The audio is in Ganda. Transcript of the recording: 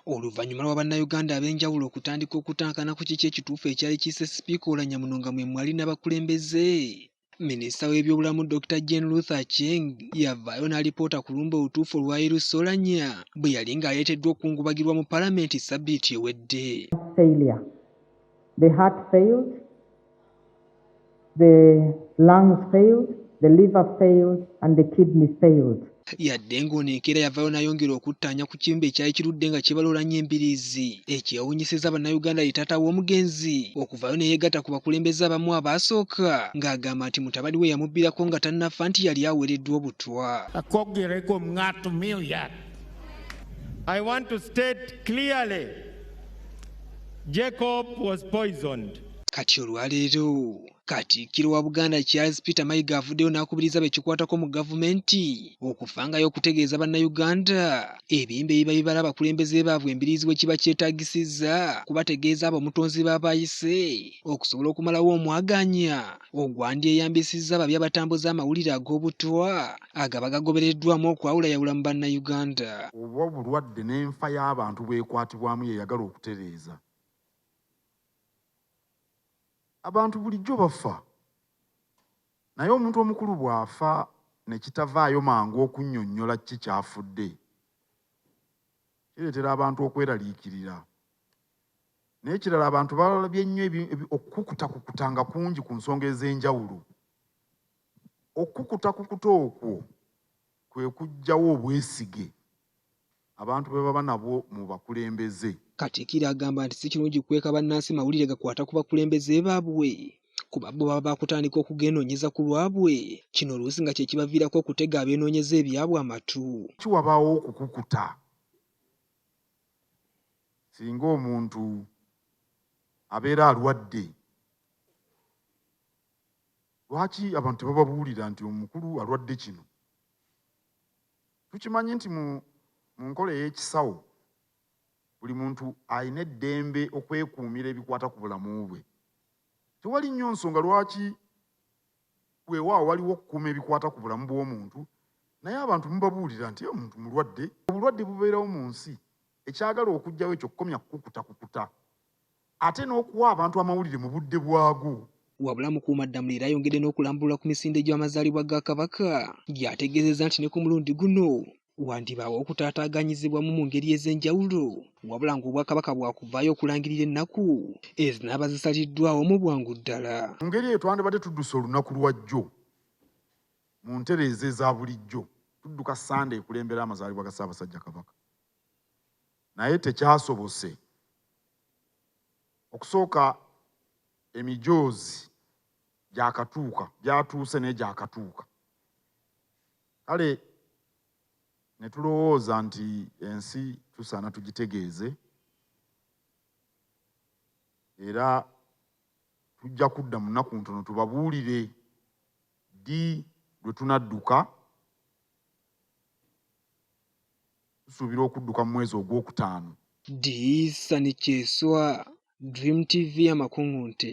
Oluvannyuma lwa bannayuganda ab'enjawulo okutandika okutankana ku kiki ekituufu ekyali kisse Sipiika Oulanyah mwe mwali n'abakulembeze, Minisita w'ebyobulamu Dr. Jane Ruth Aceng yavaayo n'alipoota ku lumba olutuufu olwayirusa Oulanyah bwe yali ng'aleeteddwa okukungubagirwa mu Paalamenti Ssabbiiti ewedde. The heart failed, the lungs failed, the liver failed, and the kidney failed. Yadde ng'ono enkeera yavaayo n'ayongera okuttaanya ku kimbe ekyali kirudde nga kibala Oulanyah embiriizi ekyewuunyisizza bannayuganda ye taata w'omugenzi okuvaayo ne yeegatta ku bakulembeze abamu abaasooka ng'agamba nti mutabani we yamubbirako nga tannafa nti yali aweereddwa obutwa. I want to state clearly, Jacob was poisoned. Kati olwaleero Katikkiro wa Buganda Charles Peter Mayiga avuddeyo n'akubiriza bekikwatako mu gavumenti okufangayo okutegeeza bannayuganda ebimba ebiba bibala abakulembeze baabwe embiriizi we kiba kyetaagisizza kubategeeza abo omutonzi b'abayise okusobola okumalawo omwaganya ogwandyeyambisizza babi abatambuza amawulire ag'obutwa agaba gagobereddwamu okwawulayawula mu bannayuganda. Oba obulwadde n'enfa y'abantu bwekwatibwamu yeyagala okutereeza. Abantu bulijjo bafa, naye omuntu omukulu bw'afa ne kitavaayo mangu okunnyonnyola kiki kyafudde kireetera abantu okweraliikirira. Naye kirala abantu balabye nnyo okukukutanga kungi ku nsonga ez'enjawulo. Okukutakukuta okwo kwe kuggyawo obwesige abantu bwe baba nabwo mu bakulembeze. Katikkiro agamba nti si kirungi kukweka bannansi mawulire gakwata ku bakulembeze baabwe kuba bo baba baakutandika okugenoonyeza ku lwabwe, kino oluusi nga kye kibaviirako okutega abeenoonyeza ebyabwe amatu. Kiwabaawo okukukuta singa omuntu abeera alwadde. Lwaki abantu tebababuulira nti omukulu alwadde kino? Tukimanyi nti mu nkola ey'ekisawo buli muntu alina eddembe okwekuumira ebikwata ku bulamu bwe. Tewali nnyo nsonga lwaki weewaawo waliwo okukuuma ebikwata ku bulamu bw'omuntu, naye abantu mubabuulira nti omuntu mulwadde. Obulwadde bubeerawo mu nsi, ekyagala okuggyawo ekyo kukomya kukutakukuta ate n'okuwa abantu amawulire mu budde bwago. Wabula Mukuumaddamula era ayongedde n'okulambulula ku misinde gy'amazaalibwa ga Kabaka gy'ategeezezza nti ne ku mulundi guno wandibaawo okutaataaganyizibwamu mu ngeri ez'enjawulo, wabula ng'Obwakabaka bwakuvaayo okulangirira ennaku ezinaaba zisaliddwawo mu bwangu ddala. Mu ngeri eyo twandibadde tudduse olunaku lwa jjo mu ntereeza eza bulijjo, tudduka Sande ekulembera amazaalibwa ga Ssaabasajja Kabaka, naye tekyasobose. Okusooka emijoozi gyakatuuka gyatuuse naye gyakatuuka. Kale ne tulowooza nti ensi tusaana tugitegeeze era tujja kudda mu nnaku ntono tubabuulire ddi lwe tunadduka. Tusuubira okudduka mu mwezi ogwokutaano. Diisa ni Kyeswa, Dream TV Amakungunte.